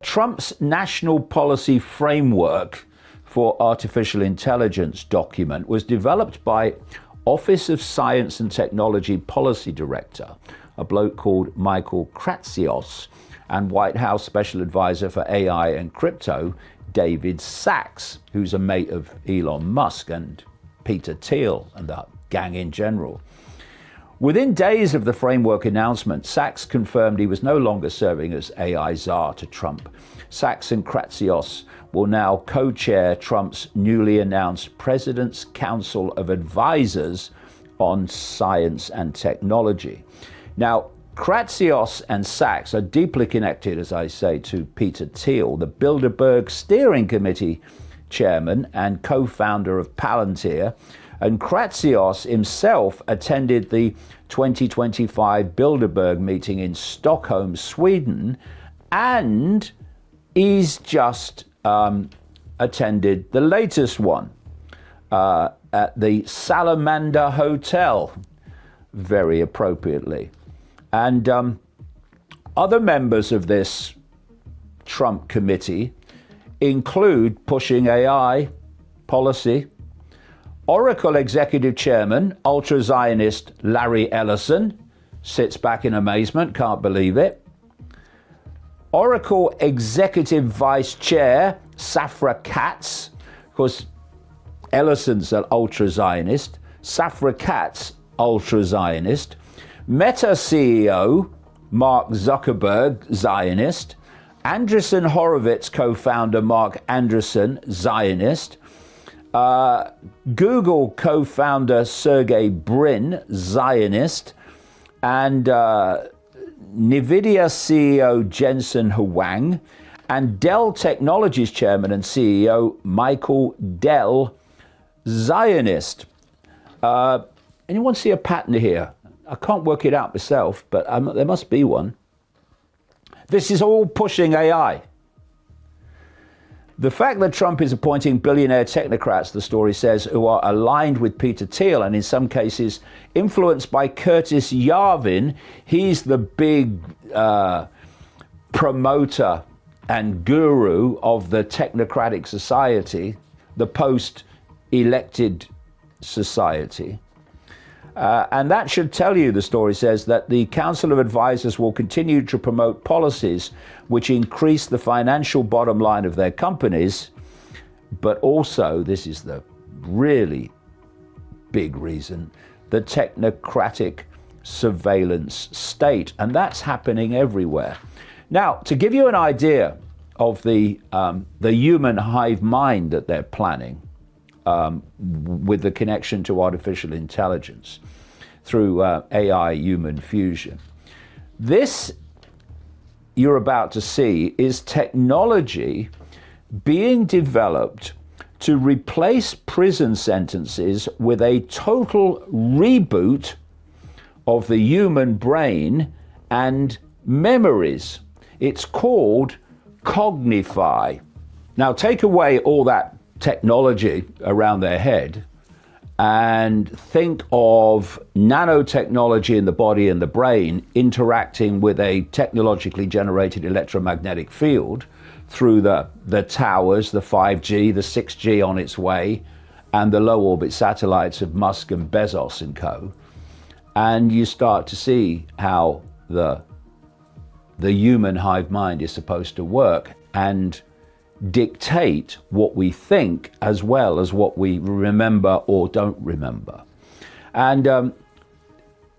Trump's National Policy Framework for Artificial Intelligence document was developed by Office of Science and Technology Policy Director, a bloke called Michael Kratsios, and White House Special Advisor for AI and Crypto, David Sachs, who's a mate of Elon Musk and Peter Thiel and the gang in general. Within days of the framework announcement, Sachs confirmed he was no longer serving as AI czar to Trump. Sachs and Kratsios will now co-chair Trump's newly announced President's Council of Advisors on Science and Technology. Now, Kratsios and Sachs are deeply connected, as I say, to Peter Thiel, the Bilderberg Steering Committee chairman and co-founder of Palantir, and Kratsios himself attended the 2025 Bilderberg meeting in Stockholm, Sweden, and he's just attended the latest one at the Salamander Hotel, very appropriately. And other members of this Trump committee include pushing AI policy, Oracle Executive Chairman, ultra-Zionist Larry Ellison, sits back in amazement, can't believe it. Oracle Executive Vice Chair, Safra Catz, of course, Ellison's an ultra-Zionist, Safra Catz, ultra-Zionist. Meta CEO, Mark Zuckerberg, Zionist. Andreessen Horowitz co-founder Mark Andreessen, Zionist. Google co-founder Sergey Brin, Zionist, and NVIDIA CEO Jensen Huang, and Dell Technologies chairman and CEO Michael Dell, Zionist. Anyone see a pattern here? I can't work it out myself, but there must be one. This is all pushing AI. The fact that Trump is appointing billionaire technocrats, the story says, who are aligned with Peter Thiel and in some cases influenced by Curtis Yarvin, he's the big promoter and guru of the technocratic society, the post-elected society. And that should tell you, the story says, that the Council of Advisors will continue to promote policies which increase the financial bottom line of their companies, but also, this is the really big reason, the technocratic surveillance state. And that's happening everywhere. Now, to give you an idea of the human hive mind that they're planning, with the connection to artificial intelligence through AI human fusion. This you're about to see is technology being developed to replace prison sentences with a total reboot of the human brain and memories. It's called Cognify. Now take away all that technology around their head and think of nanotechnology in the body and the brain interacting with a technologically generated electromagnetic field through the towers, the 5G, the 6G on its way, and the low orbit satellites of Musk and Bezos and co. And you start to see how the human hive mind is supposed to work and dictate what we think as well as what we remember or don't remember. And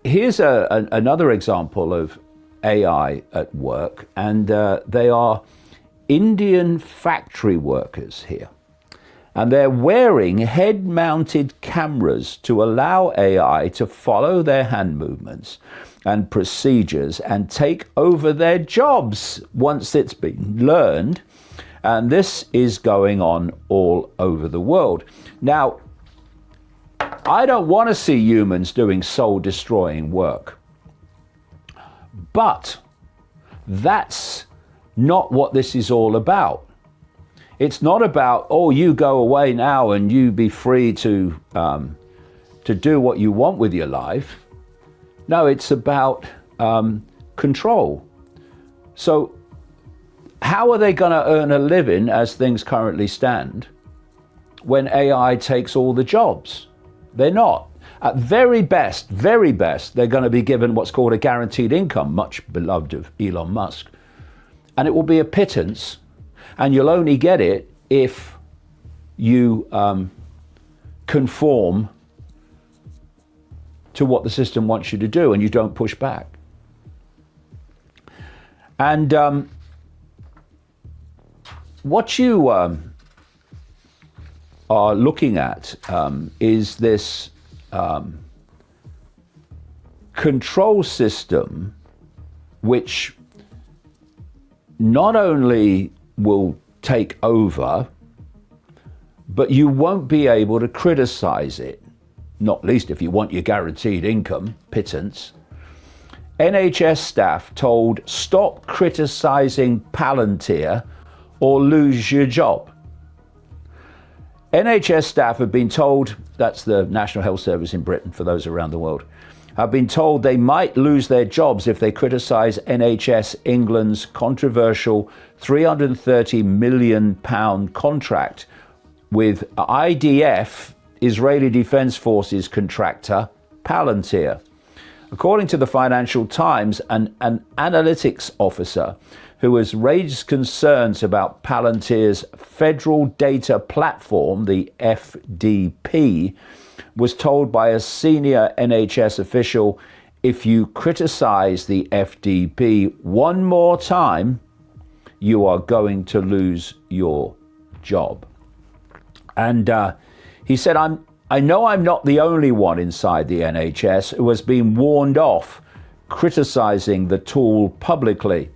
here's another example of AI at work, and they are Indian factory workers here. And they're wearing head-mounted cameras to allow AI to follow their hand movements and procedures and take over their jobs once it's been learned. And this is going on all over the world. Now, I don't want to see humans doing soul-destroying work. But that's not what this is all about. It's not about, oh, you go away now and you be free to do what you want with your life. No, it's about control. So how are they going to earn a living as things currently stand when AI takes all the jobs? They're not. At very best, they're going to be given what's called a guaranteed income, much beloved of Elon Musk. And it will be a pittance, and you'll only get it if you conform to what the system wants you to do and you don't push back. And what you are looking at is this control system, which not only will take over, but you won't be able to criticize it, not least if you want your guaranteed income, pittance. NHS staff told, stop criticizing Palantir or lose your job. NHS staff have been told, that's the National Health Service in Britain for those around the world, have been told they might lose their jobs if they criticize NHS England's controversial £330 million contract with IDF, Israeli Defense Forces contractor, Palantir. According to the Financial Times, an analytics officer who has raised concerns about Palantir's federal data platform, the FDP, was told by a senior NHS official, if you criticize the FDP one more time, you are going to lose your job. And he said, I know I'm not the only one inside the NHS who has been warned off criticizing the tool publicly,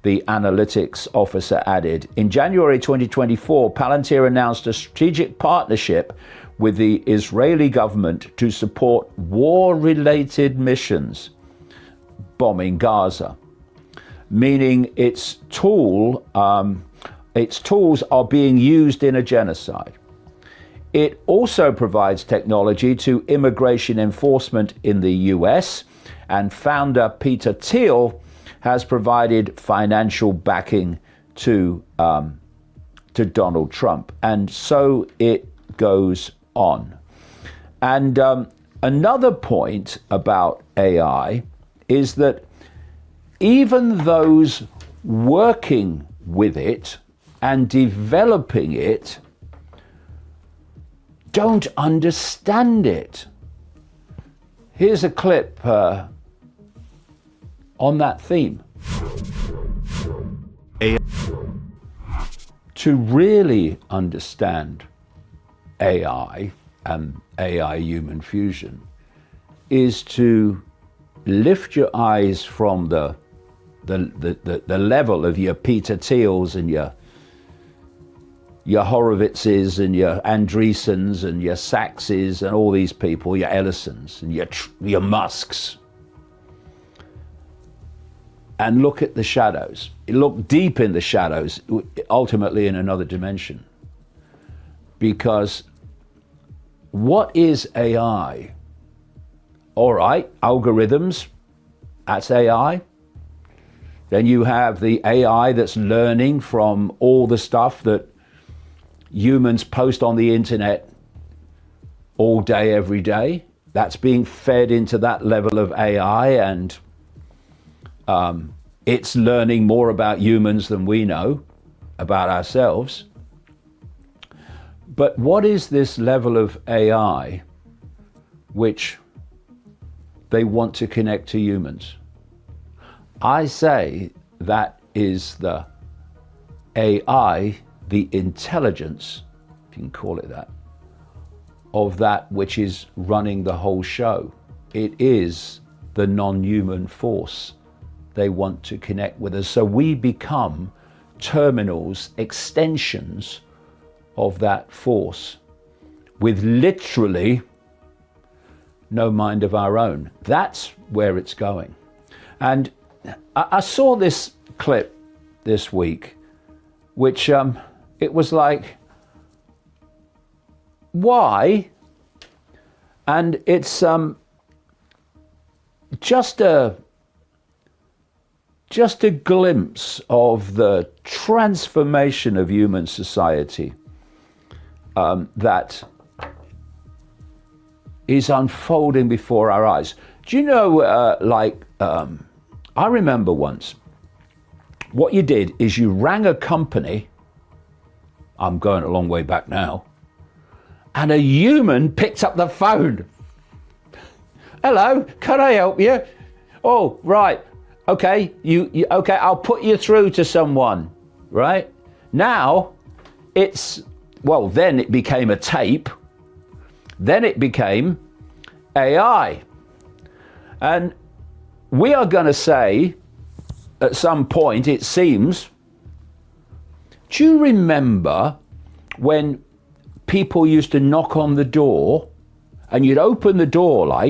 the analytics officer added. In January 2024, Palantir announced a strategic partnership with the Israeli government to support war-related missions, bombing Gaza, meaning its tools are being used in a genocide. It also provides technology to immigration enforcement in the US, and founder Peter Thiel has provided financial backing to Donald Trump. And so it goes on. And another point about AI is that even those working with it and developing it don't understand it. Here's a clip on that theme. To really understand AI and AI human fusion is to lift your eyes from the level of your Peter Thiels and your Horowitzes and your Andreessens and your Saxes and all these people, your Ellisons and your Musks, and look at the shadows. Look deep in the shadows, ultimately in another dimension. Because what is AI? All right, algorithms, that's AI. Then you have the AI that's learning from all the stuff that humans post on the internet all day, every day. That's being fed into that level of AI, and it's learning more about humans than we know about ourselves. But what is this level of AI which they want to connect to humans? I say that is the AI, the intelligence, if you can call it that, of that which is running the whole show. It is the non-human force they want to connect with us. So we become terminals, extensions of that force with literally no mind of our own. That's where it's going. And I saw this clip this week, which it was like, why? And it's just just a glimpse of the transformation of human society that is unfolding before our eyes. Do you know, I remember once, what you did is you rang a company, I'm going a long way back now, and a human picked up the phone. Hello, can I help you? Oh, right. Okay, okay, I'll put you through to someone, right? Now, then it became a tape, then it became AI. And we are going to say, at some point, it seems, do you remember when people used to knock on the door and you'd open the door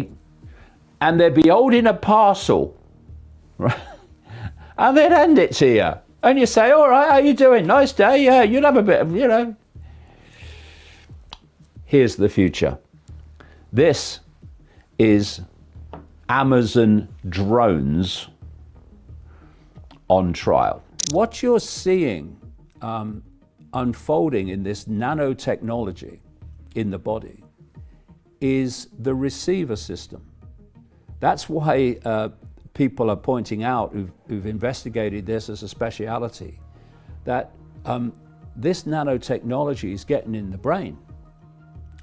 and they'd be holding a parcel, right? And they'd hand it to you. And you say, all right, how you doing? Nice day. Yeah, you'd have a bit of, Here's the future. This is Amazon drones on trial. What you're seeing unfolding in this nanotechnology in the body is the receiver system. That's why people are pointing out who've investigated this as a speciality, that this nanotechnology is getting in the brain.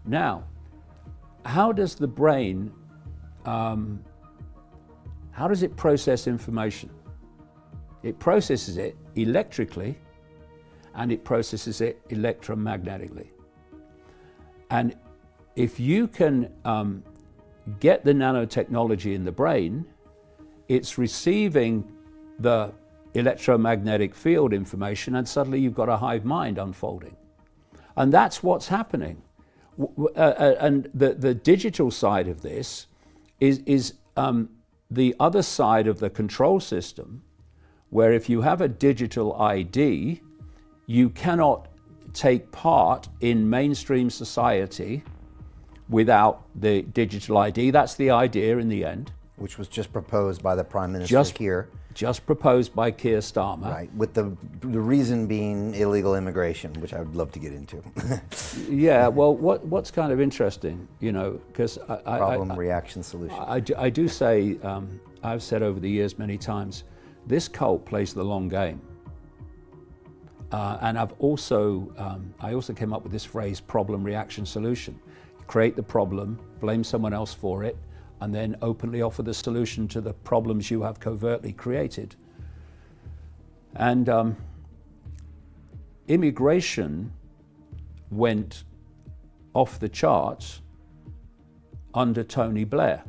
Now, how does the brain, how does it process information? It processes it electrically and it processes it electromagnetically. And if you can get the nanotechnology in the brain, it's receiving the electromagnetic field information, and suddenly you've got a hive mind unfolding. And that's what's happening. And the digital side of this is the other side of the control system, where if you have a digital ID, you cannot take part in mainstream society without the digital ID. That's the idea in the end. Which was just proposed by the Prime Minister here. Just proposed by Keir Starmer. Right, with the reason being illegal immigration, which I would love to get into. Yeah, well, what's kind of interesting, because problem, reaction, solution. I do say, I've said over the years many times, this cult plays the long game. And I also came up with this phrase, problem, reaction, solution. Create the problem, blame someone else for it, and then openly offer the solution to the problems you have covertly created. And immigration went off the charts under Tony Blair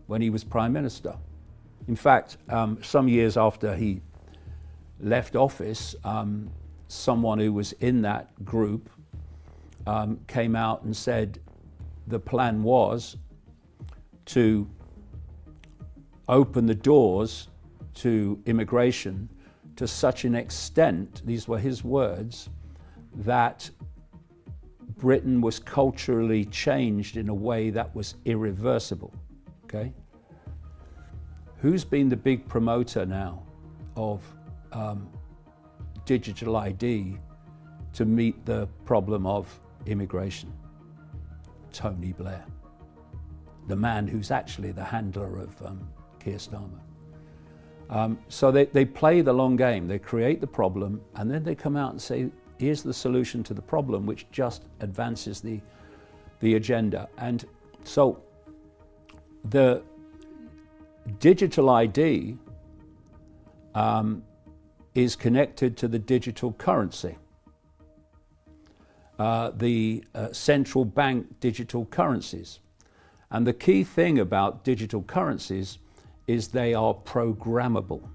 when he was Prime Minister. In fact, some years after he left office, someone who was in that group came out and said the plan was to open the doors to immigration to such an extent, these were his words, that Britain was culturally changed in a way that was irreversible, okay? Who's been the big promoter now of digital ID to meet the problem of immigration? Tony Blair, the man who's actually the handler of Keir Starmer. So they play the long game. They create the problem, and then they come out and say, here's the solution to the problem, which just advances the agenda. And so the digital ID is connected to the digital currency. The central bank digital currencies. And the key thing about digital currencies is they are programmable.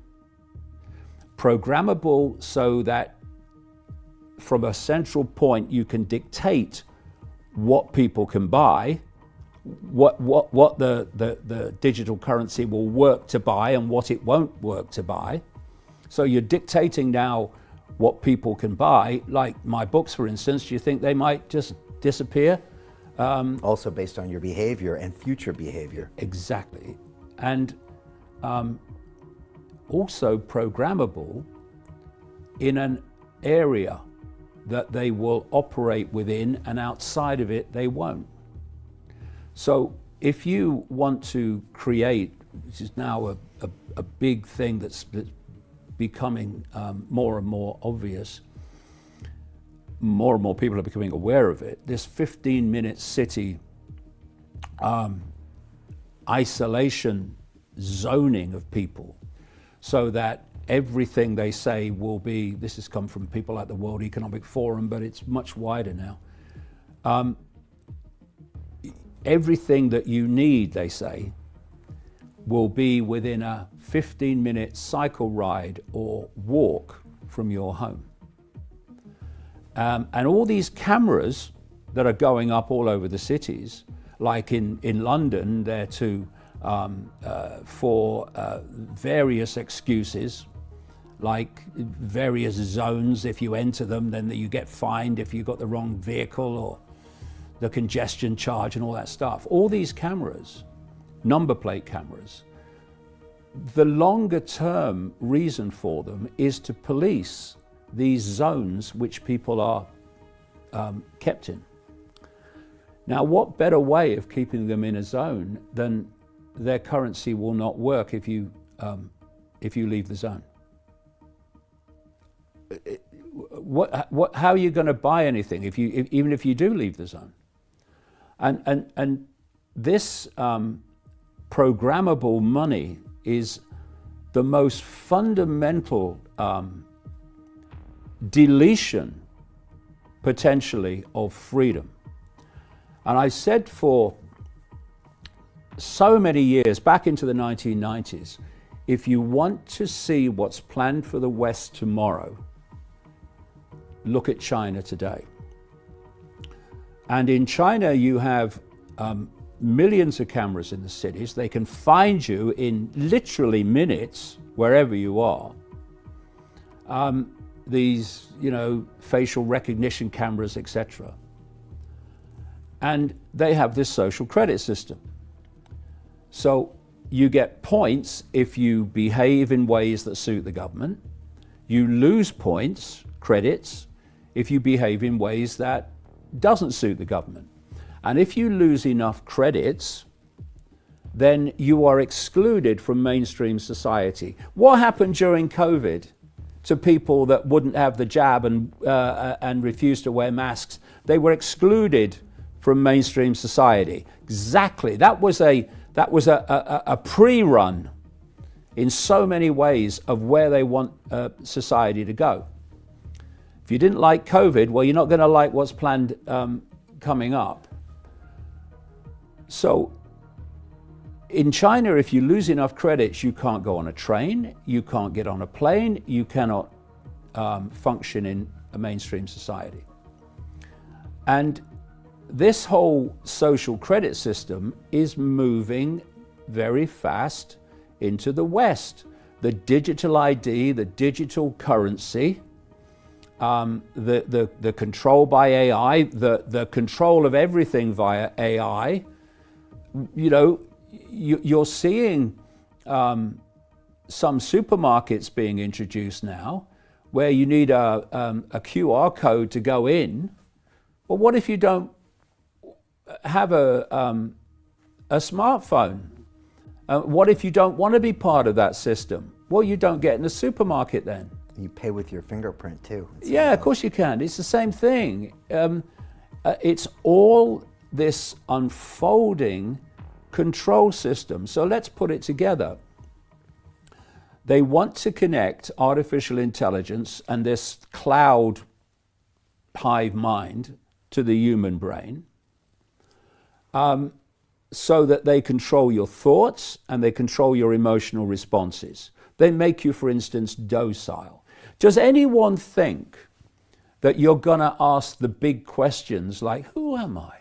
Programmable so that from a central point you can dictate what people can buy, what the digital currency will work to buy and what it won't work to buy. So you're dictating now what people can buy, like my books, for instance. Do you think they might just disappear? Also based on your behavior and future behavior. Exactly. And also programmable in an area that they will operate within, and outside of it they won't. So if you want to create, which is now a big thing that's becoming more and more obvious, more and more people are becoming aware of it, this 15-minute city isolation zoning of people, so that everything they say will be, this has come from people like the World Economic Forum, but it's much wider now. Everything that you need, they say, will be within a 15-minute cycle ride or walk from your home. And all these cameras that are going up all over the cities, like in London, they're for various excuses, like various zones. If you enter them, then you get fined if you got the wrong vehicle, or the congestion charge and all that stuff. All these cameras, number plate cameras, the longer term reason for them is to police these zones which people are kept in. Now, what better way of keeping them in a zone than their currency will not work if you leave the zone? How are you going to buy anything even if you do leave the zone? And this programmable money is the most fundamental deletion, potentially, of freedom. And I said for so many years, back into the 1990s, if you want to see what's planned for the West tomorrow, look at China today. And in China, you have millions of cameras in the cities. They can find you in literally minutes, wherever you are. These, facial recognition cameras, etc. And they have this social credit system. So you get points if you behave in ways that suit the government. You lose points, credits, if you behave in ways that doesn't suit the government. And if you lose enough credits, then you are excluded from mainstream society. What happened during COVID to people that wouldn't have the jab and refused to wear masks? They were excluded from mainstream society. Exactly. That was a pre-run in so many ways of where they want society to go. If you didn't like COVID, well, you're not going to like what's planned coming up. So in China, if you lose enough credits, you can't go on a train, you can't get on a plane, you cannot function in a mainstream society. And this whole social credit system is moving very fast into the West. The digital ID, the digital currency, the control by AI, the control of everything via AI. You're seeing some supermarkets being introduced now where you need a QR code to go in. Well, what if you don't have a smartphone? What if you don't want to be part of that system? Well, you don't get in the supermarket then. You pay with your fingerprint too. Yeah, of course you can. It's the same thing. It's all this unfolding control system. So let's put it together. They want to connect artificial intelligence and this cloud hive mind to the human brain, so that they control your thoughts and they control your emotional responses. They make you, for instance, docile. Does anyone think that you're going to ask the big questions like, who am I?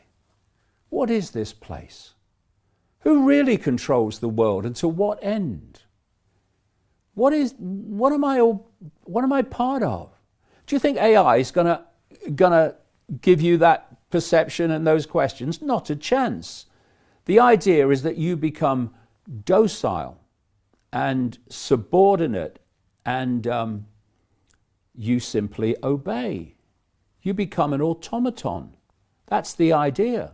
What is this place? Who really controls the world and to what end? What am I part of? Do you think AI is gonna give you that perception and those questions? Not a chance. The idea is that you become docile and subordinate, and you simply obey. You become an automaton. That's the idea.